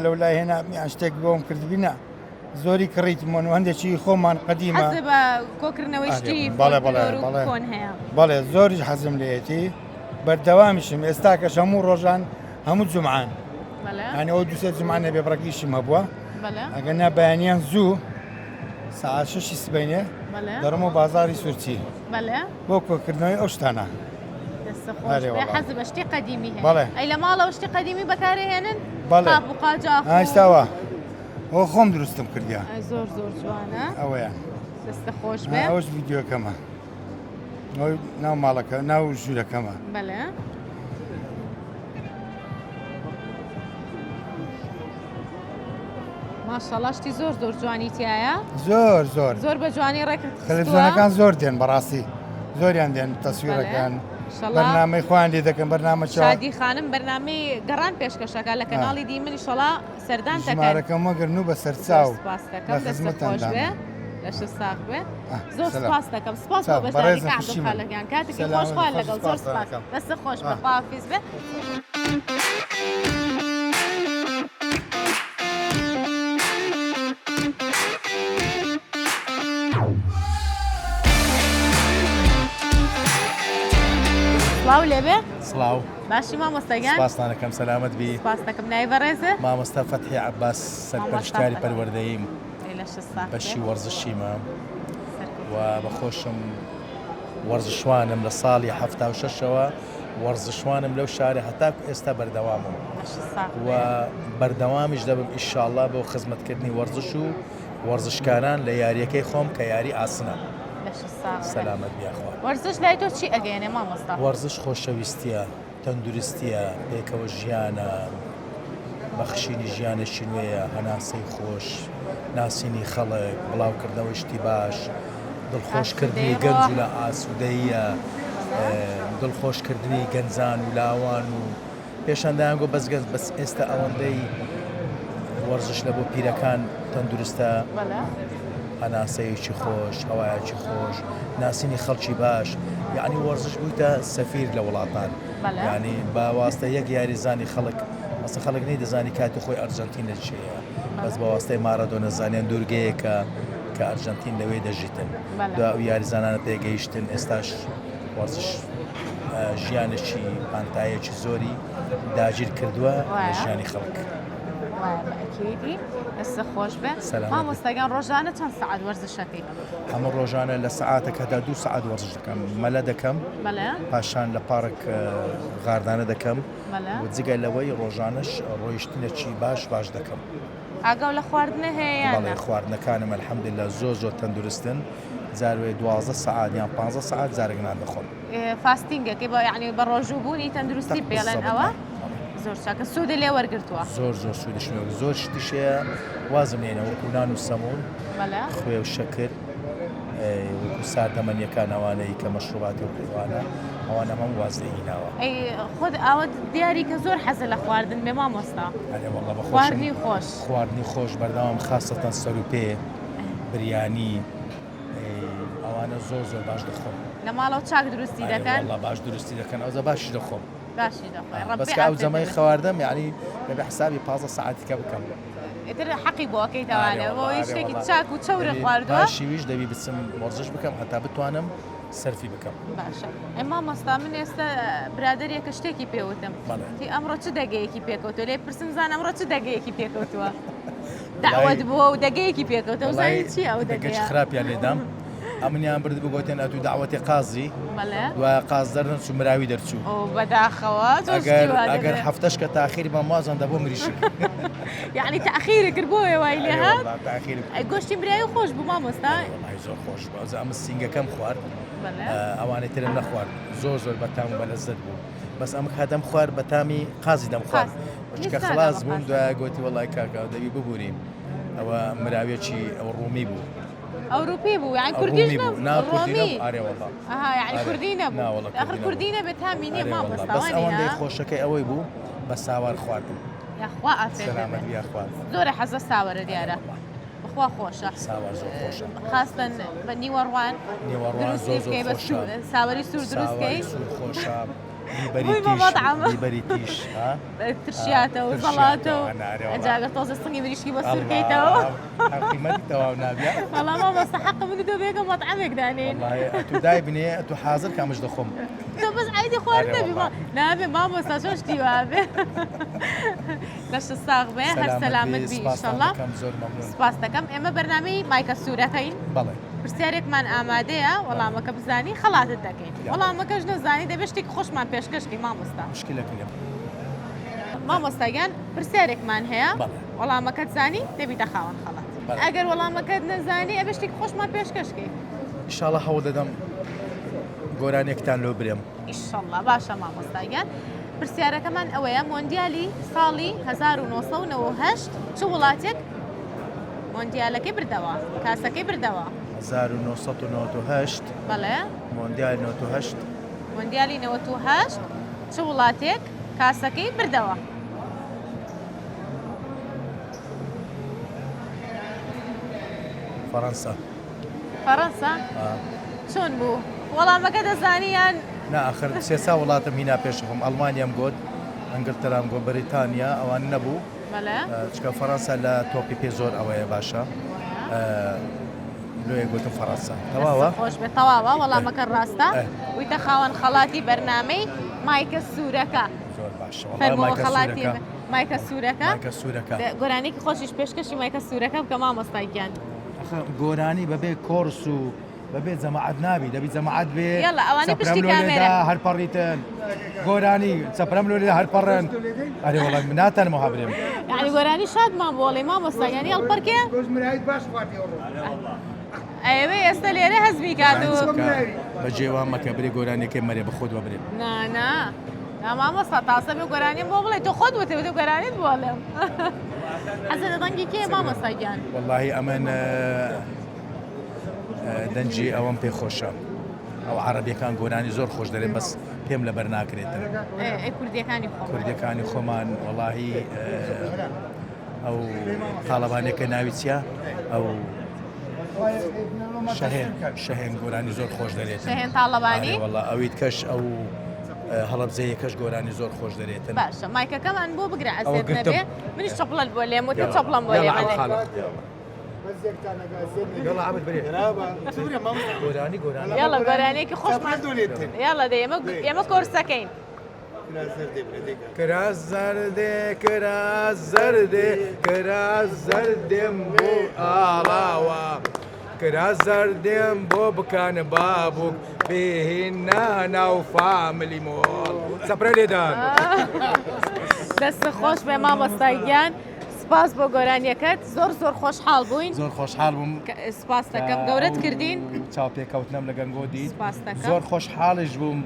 [SPEAKER 3] لەولای هێنا شتێک بۆم کردبینە زۆری کڕیتمەوە هەندێکی خۆمان قەدیمە
[SPEAKER 1] حەز بە کۆکردنەوەی شتی
[SPEAKER 3] بەڵێ
[SPEAKER 1] فۆلکلۆر و کۆن هەیە
[SPEAKER 3] بەڵێ زۆریش حەزم لێتی بەردەوامیشم ئێستا کەش هەموو ڕۆژان هەموو جومعان
[SPEAKER 1] بەڵێ
[SPEAKER 3] ینی ئەو دوسێ جومانە بێبڕەکیشم هەبووە
[SPEAKER 1] بەڵێ
[SPEAKER 3] ئەگەر نا بەیانیان زوو ساعت 6 سبەینێ
[SPEAKER 1] بەڵێ
[SPEAKER 3] دەڕمە بازاری سوورچی
[SPEAKER 1] بەڵێ
[SPEAKER 3] بۆ کۆکردنەوەی ئەو شتانە
[SPEAKER 1] دەستە خۆش بێ حەز بە شتی قەدیمی هەیە
[SPEAKER 3] بەڵێ
[SPEAKER 1] ئەی لە ماڵەوە شتی قەدیمی بەکارهێنن
[SPEAKER 3] بەڵێ
[SPEAKER 1] قاپ و قاجاق و-
[SPEAKER 3] ئایستاوە ئەو خۆم دروستم کردیا
[SPEAKER 1] ئەی زۆر زۆر جوانە
[SPEAKER 3] ئەوەیە
[SPEAKER 1] دەستە خۆش بێ
[SPEAKER 3] ئەوش ڤیدیۆکەمە ئەو ناو ماڵەکە ناو ژوورەکەمە
[SPEAKER 1] بەڵێ ماشەڵڵا شتی زۆر زۆر جوانی تایە
[SPEAKER 3] زۆر زۆر
[SPEAKER 1] زۆر بە جوانی ڕێکرد
[SPEAKER 3] تەلەڤیزیۆنەکان زۆر دێن بەڕاستی زۆریان دێن تەسویرەکان بەرنامەی خوان لێ دەکەن بەرنامە
[SPEAKER 1] شادی خانم بەرنامەی گەڕان پێشکەشەکە لە کەناڵی دیمنی شەڵا سەردان تەکەن
[SPEAKER 3] ژمارەکەم وەگرن و بە سەرچاو
[SPEAKER 1] سپاس
[SPEAKER 3] لە
[SPEAKER 1] دەکەم دەستە خۆش
[SPEAKER 3] خزمەتتاندا.
[SPEAKER 1] بێ لەش ساق بێ زۆر
[SPEAKER 3] سەلام.
[SPEAKER 1] سپاس دەکەم سپاس بۆ
[SPEAKER 3] چاو،
[SPEAKER 1] بەشداری
[SPEAKER 3] بەڕێزم
[SPEAKER 1] کە
[SPEAKER 3] خوشی من.
[SPEAKER 1] عەبدولخالقیان کاتێکی
[SPEAKER 3] سەلام،
[SPEAKER 1] خۆشخوال
[SPEAKER 3] خۆش
[SPEAKER 1] لەگەڵ زۆر
[SPEAKER 3] سپاس
[SPEAKER 1] سپاس
[SPEAKER 3] دەکەم.
[SPEAKER 1] دەستە خۆش بە خواحافیز بێ سڵاو لێبێ
[SPEAKER 6] سڵاو
[SPEAKER 1] باشی مامۆستەگیان
[SPEAKER 6] سپاسانەکەم سەلامت بی
[SPEAKER 1] سپاس دەکەم ناوی بەڕێزە
[SPEAKER 6] مامۆستا فەتحی عەباس سەرپەرشتیاری پەروەردەییم
[SPEAKER 1] لەش ساق
[SPEAKER 6] بەشی وەرزشیمە و بەخۆشم وەرزشوانم لە ساڵی 76ەوە وەرزشوانم لەو شارە هەتاکو ئێستا بەردەوامم و بەردەوامیش دەبم ئیشاڵڵا بۆ خزمەتکردنی وەرزش و وەرزشکاران لە یاریەکەی خۆم کە یاری ئاسنە سەلامت بیاخوا
[SPEAKER 1] وەرزش لای تۆ چی ئەگەێنێ مامۆستا
[SPEAKER 6] وەرزش خۆشەویستیە تەندروستیە پێکەوە ژیانە بەخشینی ژیانێکی نوێیە هەناسەی خۆش ناسینی خەڵک بڵاوکردنەوەی شتی باش دڵخۆشکردنی گەنج و لە ئاسوودەیە دڵخۆشکردنی گەنجان و لاوان و پێشەندایان گۆ بەس ئێستا ئەوەندەی وەرزش لە بۆ پیرەکان تەندروستە هەناسەیەکی خۆش هەوایەکی خۆش ناسینی خەڵکی باش یعنی وەرزش بوویتە سەفیر لە وڵاتان ینی باواستە یەک یاریزانی خەڵک ئەسە خەڵک نەی دەزانی کاتی خۆی ئەرجەنتینە چیە بەس باواستەی مارەدۆنە زانیان دوورگەیەکە کە ئەرجەنتین لەوەی دەژیتن دو ئەو یاریزانانە پێگەیشتن ئێستاش وەرزش ژیانێکی پانتایەکی زۆری داگیر کردووە لە ژیانی خەڵک
[SPEAKER 1] ئەکیدی ئێستا خۆش بێ مامۆستاگیان ڕۆژانە چەند سەعات وەرزشەکەی
[SPEAKER 6] هەموو ڕۆژانە لە سەعاتێکەدا 2 سەعات وەرزش دەکەم مەلە دەکەم پاشان لە پارک غاردانە دەکەم و جگە لەوەی ڕۆژانش ڕۆیشتنێکی باش دەکەم
[SPEAKER 1] ئاگاو لە خواردنە هەیە
[SPEAKER 6] بەڵێ خواردنەکانم ئەلحەمدوللا زۆر تەندروستن زاروێ 12 سەعات یان 15 سەعات زارگنان دەخۆم
[SPEAKER 1] فاستینگەکەی بە یعنی بە ڕۆژووبوونی تەندروستی پێڵێن ئەوە زۆر چاکە سوودە لێ وەرگرتووە
[SPEAKER 6] زۆر سوودشنەوە زۆر شتیشەیە وازم لێنە وەکو نان و سەمون خوێ و شەکر وەکو ساردەمەنیەکان ئەوانەی کە مەشروباتی و قوانە ئەوانە هەموو وازدەهیناوە.
[SPEAKER 1] ئەی خۆت ئاوە دیاری کە زۆر حەزە لە خواردن بێ مامۆستا.
[SPEAKER 6] ئەرێ وەڵڵا بە
[SPEAKER 1] خواردنی خۆش.
[SPEAKER 6] خواردنی خۆش بەردەوام خاستەتەن سەروپێ بریانی ئەوانە زۆر باش دەخۆم.
[SPEAKER 1] لە ماڵەوە چاک دروستی دەکەن؟
[SPEAKER 6] وەڵڵا باش دروستی دەکەن ئەوزە باشی دەخۆم.
[SPEAKER 1] باشی دەخۆی.
[SPEAKER 6] بەس کە ئەو جەمەی خەواردەم یعنی بەبێ حسابی 15 ساعتیکە بکەم.
[SPEAKER 1] ئیتر حەقی بۆ ئەەکەی دەوانێ بۆ شتێکی چاک و چەورە خواردووە
[SPEAKER 6] باشیویش دەبی بچم وەرزش بکەم هەتا بتوانم سەرفی بکەم.
[SPEAKER 1] باشە ئەمما مەستا من ئێستا برادێکە شتێکی پێوتم تی ئەمڕۆ چ دەگەیەکی پێکەوتو لێ پرسم زان ئەمڕۆ چ دەگەیەکی پێکەوتووە داوت بووە و دەگەیەکی پێکەوتە زانی چی ئەو دەگەی
[SPEAKER 6] خراپیان لێدام ئەمنیان برد بگوتێن ئەتو داوەتی قازی
[SPEAKER 1] بەڵێ
[SPEAKER 6] دوای قاز دەرن و مراوی دەرچوو
[SPEAKER 1] بەداخەوە
[SPEAKER 6] ئەگەر هەفتەش کە تاخیری بە مازان دەبۆ مریشک
[SPEAKER 1] یعنی تاخیری کرد بۆ وای لێ هات گۆشتی برای خۆش بوو مامۆستا
[SPEAKER 6] زۆر خۆش بوو ئەمە سینگەکەم خوارد ئەوانەی ترم نەخوارد زۆر بەتام و بەلەزت بوو بەس ئەم کاتەم خوارد بەتامی قازی دەم خوارد کە خلاص بووم دوای گوتی وەڵای کاکە دەبی ببورین ئەوە مراویەکی ئەو ڕوومی بوو
[SPEAKER 1] ئەوروپی بوو یان کوردیش
[SPEAKER 6] ڕۆمی ئارێ وەڵا
[SPEAKER 1] یعنی کوردی نەبوو آخر کوردی نەبێت تامی نییە مامۆستا
[SPEAKER 6] بەس ئەوەندەی خۆشەکەی ئەوەی بوو بە ساوار خواردم
[SPEAKER 1] یاخوا ئافرێت
[SPEAKER 6] خوارد
[SPEAKER 1] زۆرە حەزە ساوەرە دیارە بخوا خۆشە
[SPEAKER 6] ساوار زۆر خۆشە
[SPEAKER 1] خاستن بە نیوەڕوان ساوەری سوور دروستکەی
[SPEAKER 6] خۆشە
[SPEAKER 1] بیبەری تیش ترشیاتە و سەڵاتە و ئەجاگە تۆزە سنگی بریشکی بە سوورکەیتەوە وەڵام مامۆستا حەقە من دۆ بێگە مەطعەمێک دانێن
[SPEAKER 6] تو دای بنێ تو حاضر کامش دەخۆم
[SPEAKER 1] تۆ بەس عیدی خوارد نەبی نابێ مامۆستا چۆن شتی وابێ لەش ساغ بێ هەر سەلامت بی ئینشەڵڵا سپاس دەکەم ئێمە بەرنامەی مایکە سوورەکەین پرسیارێکمان ئامادەیە وەڵامەکە بزانی خەڵاتت دەکەین وەڵامەکەش نەزانی دەبێت شتێکی خۆشمان پێشکەشتی مامۆستا مامۆستاگیان پرسیارێکمان هەیە وەڵامەکەت زانی دەبیتە خاوەن خەڵات ئەگەر وەڵامەکەت نەزانی ئەبێ شتێکی خۆشمان پێشکەشکەی
[SPEAKER 6] ئینشاڵڵا هەوڵ دەدەم گۆرانێکتان لۆ برێم
[SPEAKER 1] ئینشەڵڵا باشە مامۆستاگیان پرسیارەکەمان ئەوەیە مۆندیالی ساڵی 1998 چ وڵاتێک مۆندیالەکەی بردەوە کاسەکەی بردەوە
[SPEAKER 6] 1998
[SPEAKER 1] بەڵێ
[SPEAKER 6] مۆندیالی 98
[SPEAKER 1] مۆندیالی 98 چ وڵاتێک کاسەکەی بردەوە
[SPEAKER 6] فەڕەنسا
[SPEAKER 1] فەڕەنسا چۆن بوو وەڵامەکە دەزانیان
[SPEAKER 6] ناخر سێسا وڵاتم هینا پێشخم ئەڵمانیام گوت ئەنگلترام گۆ بەریتانیا ئەوان نەبوو چکە فەڕەنسا لە تۆپی پێ زۆر ئەوەیە باشە لۆیە گوتم فەڕەنسا تەواوە
[SPEAKER 1] خۆش بێت تەواوە وەڵامەکە ڕاستە ویتە خاوەن خەڵاتی بەرنامەی مایکە سوورەکە
[SPEAKER 6] زۆر باشە
[SPEAKER 1] خەڵاتی مایکە
[SPEAKER 6] سوورەکە
[SPEAKER 1] گۆرانێکی خۆشیش پێشکەشی مایکە سوورەکە بکە مامۆستایگیان
[SPEAKER 6] گۆرانی بەبێ کۆرس و بەبێ جەماعەت نابی دەبی جەماعەت بێ
[SPEAKER 1] یاڵا ئەوانەی پشتی کامێرە
[SPEAKER 6] هەرپەڕیتن گۆرانی چەپرەم لۆلێ هەرپەڕن ئەرێ وەڵام ناتەنمە هەبرێم
[SPEAKER 1] یعنی گۆرانی شادمان بۆڵێ مامۆستایگیانی هەڵپەرکێ ئەوێ ئێستا لێرە هەزمی کات و
[SPEAKER 6] بە جێوان مەکە برێ گۆرانێکی مەرێ بە خۆت وەبرێ
[SPEAKER 1] نانا مامۆستا تاسە بێ گۆرانیم بۆ بڵێ تۆ خۆت وتێ گۆرانیت بۆڵێم حەزە لە دەنگی کێ مامۆستایگیان
[SPEAKER 6] وەڵاهی ئەمن دەنجی ئەوەم پێ خۆشە ئەو عەرەبیەکان گۆرانی زۆر خۆش دەرێن بەس پێم لەبەر ناکرێتن کوردیەکانی خۆمان وەڵاهی ئەو تاڵەبانێکە ناوی چیە ئەو شەهێن گۆرانی زۆر خۆش دەرێت
[SPEAKER 1] شەهێن تاڵەبانی
[SPEAKER 6] وەڵا ئەویت کەش ئەو هەڵەبجەیەکەش گۆرانی زۆر خۆش دەرێتن
[SPEAKER 1] باشە مایکەکەمان بۆ بگرە ئەسێت نەبێ منیش چەپڵەت بۆ لێم وتە چەپڵەم بۆ لێ یاڵە گۆرانێکی خۆشمان یاڵە دە ئێمە کۆرسەکەین
[SPEAKER 6] کراس زەردێم بۆ ئاڵاوە کراس زەردێم بۆ بکانە بابووک بێهێنا ناو فاملی مۆڵ سەپرە لێدان
[SPEAKER 1] دەستە خۆش بێ مامۆستایگیان سپاس بۆ گۆرانیەکەت زۆر خۆشحاڵ بووین
[SPEAKER 6] زۆر خۆشحاڵ بووم
[SPEAKER 1] سپاس دەکەم گەورەت کردین
[SPEAKER 6] چاو پێکەوتنەم لە گەنگۆ دیت زۆر خۆشحاڵش بووم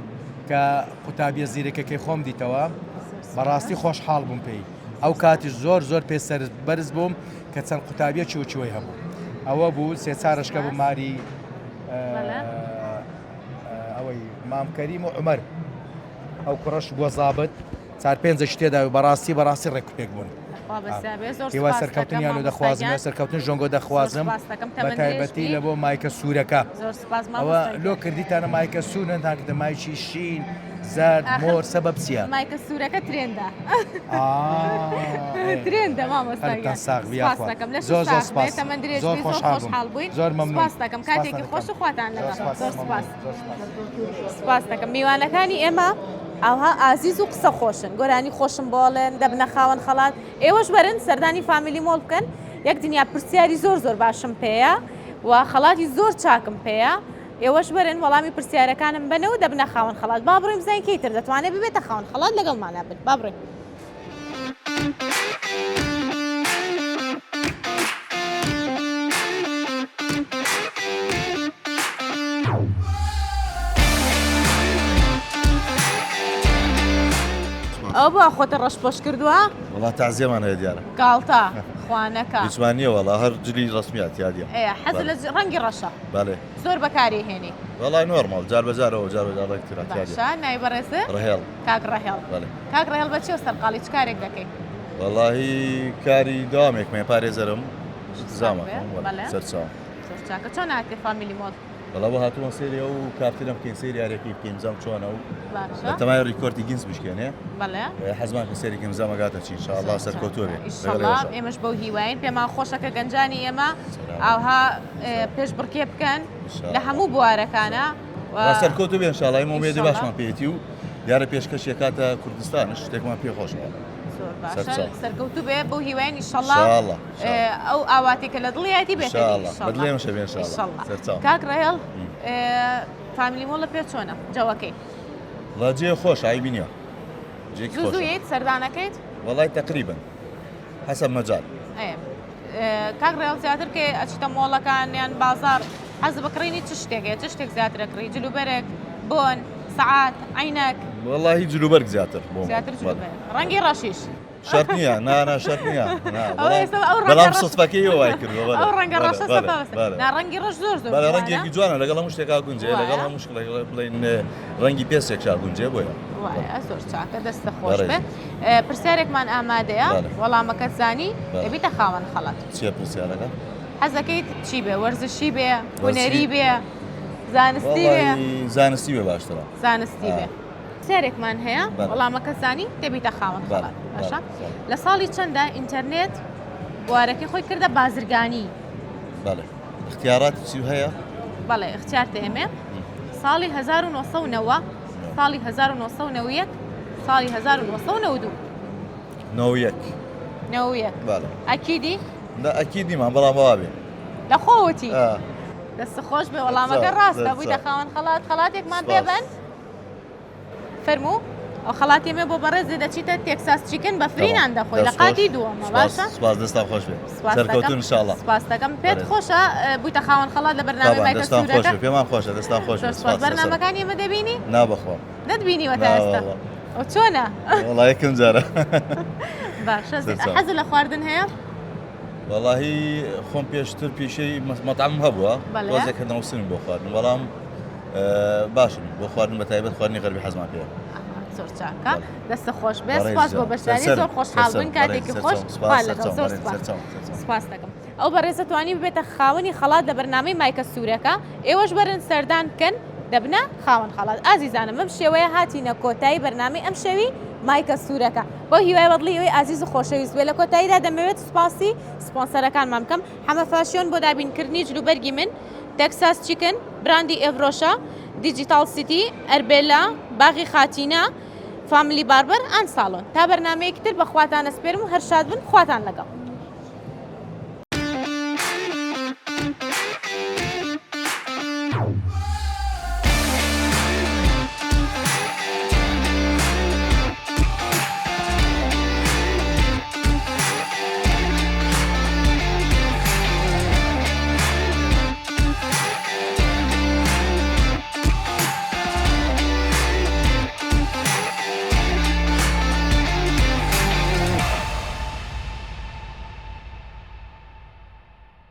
[SPEAKER 6] کە قوتابیە زیرەکەکەی خۆم دیتەوە بەڕاستی خۆشحاڵ بووم پێی ئەو کاتی زۆر پێسەر بەرز بووم کە چەند قوتابیە چوچوی هەبوو ئەوە بوو سێ چارشکە بوو ماری ئەوەی مام کەریم و عومەر ئەو کوڕەش بووە زابط چار پێنج شتێدا و بەڕاستی ڕێکوپێک بوون هیوا سەرکەوتنیان و دەخوازم سەرکەوتن ژۆنگۆ دەخوازم بە تایبەتی لە بۆ مایکە سوورەکە ئەوە لۆ کردیتانە مایکە سوورن تا کردە مایکی شین زاد مۆر سەبەب چییە؟
[SPEAKER 1] مایکە سوورەکە ترێندا ترێندا مامۆستاگیان
[SPEAKER 6] زۆر زۆر
[SPEAKER 1] خۆشحاڵ بووین
[SPEAKER 6] زۆر مەمنون
[SPEAKER 1] سپاس دەکەم کاتێکی خۆش و خواتان لەگەڵ زۆر سپاس دەکەم میوانەکانی ئێمە ئەوها ئازیز و قسە خۆشن گۆرانی خۆشم بۆڵێن دەبنە خاوەن خەڵات ئێوەش بەرن سەردانی فامیلی مۆڵ بکەن یەک دنیا پرسیاری زۆر باشم پێەیە و خەڵاتی زۆر چاکم پێەیە ئێوەش بەرن وەڵامی پرسیارەکانم بنەوە دەبنە خاوەن خەڵات با بڕیم زانکەی تر دەتوانێت ببێتە خاوەن خەڵات لەگەڵمانە بن با بڕێن ئەو بۆ خۆتە ڕەشپۆش کردووە؟
[SPEAKER 4] وڵات تازیێمان هەیە دیارە
[SPEAKER 1] گاڵتە خوانەکە
[SPEAKER 4] هیچمان نییە وەڵا هەر جلی ڕسمیات یادیە
[SPEAKER 1] حەز لە ڕەنگی ڕەشە
[SPEAKER 4] بەڵێ
[SPEAKER 1] زۆر بەکاری هێنی
[SPEAKER 4] وەڵای نۆرماڵ جار بەجارەوە جار بەجارێکترات
[SPEAKER 1] باشە ناوی بەڕێزت؟
[SPEAKER 4] ڕهێڵ
[SPEAKER 1] کاک ڕەهێڵ
[SPEAKER 4] بەڵێ
[SPEAKER 1] کاک ڕەهێڵ بە چێ سەرقاڵی چ کارێک دەکەیت؟
[SPEAKER 4] وەڵاهی کاری داوامێکمێ پارێزەرم زامە سەرچاو
[SPEAKER 1] زۆر چاکە چۆن هاتێ فامیلی مۆڵ؟
[SPEAKER 4] بەڵا بە هاتووە سێریە و کاپتنم بکەین سێری یارێکی بکەین زام چۆنە و
[SPEAKER 1] باشە
[SPEAKER 4] تەمای ڕیکۆردی گینس بشکێنێ
[SPEAKER 1] بەڵێ
[SPEAKER 4] حەزمان کە سێرێکم زامەگاتە چی ئینشاءالله سەرکەوتووە بێ
[SPEAKER 1] ئینشاءالله ئێمەش بەو هیواین پێمان خۆشە کە گەنجانی ئێمە ئاوها پێش بڕکێ بکەن لە هەموو بوارەکانە
[SPEAKER 4] سەرکەوتوو بێ ئینشاءالله ئێمە وێدە باشمان پێێتی و دیارە پێشکەشی کاتە کوردستانش شتێکمان پێخۆشەوە
[SPEAKER 1] سەرکەوتوو بێ بەو هیواین ئینشاءالله ئەو ئاواتێکە لە دڵیاتی بێت
[SPEAKER 4] بەدڵێمەشە بێ ئینشاءالله
[SPEAKER 1] کاک ڕەهێڵ فامیلی مۆڵە پێ چۆنە جەوەکەی؟
[SPEAKER 4] جێ خۆش ئایبی نییە
[SPEAKER 1] زوویت سەردانەکەیت؟
[SPEAKER 4] وەڵای تقریبا حەسەب مەجال
[SPEAKER 1] کاک ڕێڵ زیاتر کە ئەچیتە مۆڵەکان یان بازار حەز بکڕینی چ شتێکێت چ شتێک زیاترەکڕی جلوبەرێک بۆن سعات عینەک
[SPEAKER 4] وەڵاهی جلوبەرگ زیاتر
[SPEAKER 1] ڕەنگی ڕەشیش
[SPEAKER 4] شەرت نییە نانە شەرت نییە بەڵام سوتفەکەی ئەوای کردووە
[SPEAKER 1] ئەو ڕەنگە ڕەشە ڕەنگی ڕەش زۆر
[SPEAKER 4] ڕەنگێکی جوانە لەگەڵ هەموو شتێکا گونجێ لەگەڵ هەموو بڵین ڕەنگی پێسێکشا گونجێ بۆیە
[SPEAKER 1] زۆر چاکە دەستە خۆش بێ پرسیارێکمان ئامادەیە وەڵامەکەت زانی دەبیتە خاوەن خەڵات
[SPEAKER 4] چیە پرسیارەکە؟
[SPEAKER 1] حەزەکەیت چی بێ وەرزشی بێ هونەری بێ زانستی بێ
[SPEAKER 4] زانستی بێ باشترە
[SPEAKER 1] زانستی بێ سێرێکمان هەیە وەڵامەکە زانی دەبیتە خاوەن خەڵات باشە لە ساڵی چەندە ئینتەرنێت بوارەکەی خۆی کردە بازرگانی
[SPEAKER 4] بەڵێ اختیاراتی چی هەیە؟
[SPEAKER 1] بەڵێ اختیار دەێمێ ساڵی 1990 ساڵی 1990 ساڵی 1992 91 ئەکیدی؟
[SPEAKER 4] ئەکیدیمان بەڵام بابێ
[SPEAKER 1] لە خۆوەتی دەستە خۆش بێ وەڵامەکە ڕاستە بوویتە خاوەن خەڵات خەڵاتێکمان پێبەن فەرموو ئەو خەڵاتی مێ بۆ بەڕێزێ دەچیتە تێکساس چیکن بە فرینان دەخۆی لە قاتی دووەمە باشە؟
[SPEAKER 4] سپاس دەستا خۆش بێ سەرکەوتون ئینشاءالله
[SPEAKER 1] سپاس دەکەم پێت خۆشە بوویتە خاوەن خەڵات لە بەرنامەی مایکە سوورەکە
[SPEAKER 4] پێمان خۆشە دەستا خۆش
[SPEAKER 1] بەرنامەکانی ئێمە دەبینی؟
[SPEAKER 4] نابەخوا
[SPEAKER 1] نەتبینیوە تا ئێستا ئەو چۆنە؟
[SPEAKER 4] وەڵا یەکەم جارە
[SPEAKER 1] باشە حەزت لە خواردن هەیە؟
[SPEAKER 4] وەڵاهی خۆم پێشتر پیشەی مەتعام هەبووە وەزێکەکەنەوە سنم بۆ خواردن بەڵام باشم بۆ خواردن بە تایبەت خواردنی غەربی حەزمان پێ
[SPEAKER 1] زۆر چاکە دەستە خۆش بێ سپاس بۆ بەشداری زۆر خۆشحاڵ بووین کاتێکی خۆش زۆر سپاس دەکەم ئەو بەڕێزە توانی ببێتە خاوەنی خەڵات لە بەرنامەی مایکە سوورەکە ئێوەش بەرن سەردان بکەن دەبنە خاوەن خەڵات ئازیزانم ئەم شێوەیە هاتینە کۆتایی بەرنامەی ئەم شەوی مایکە سوورەکە بۆ هیوای بەدڵی ئەوەی ئازیز و خۆشەویست بێ لە کۆتاییدا دەمەوێت سپاسی سپۆنسەرەکانمان بکەم هەمە فاشیۆن بۆ دابینکردنی جلوبەرگی من تێکساس چیکن براندی ئێڤرۆشە دیجیتال سیتی ئەربێلا باغی خاتینە فامیلی باربەر ئان ساڵۆن تا بەرنامەیەکتر بە خواتانە سپێرم و هەر شاد بن خواتان لەگەڵ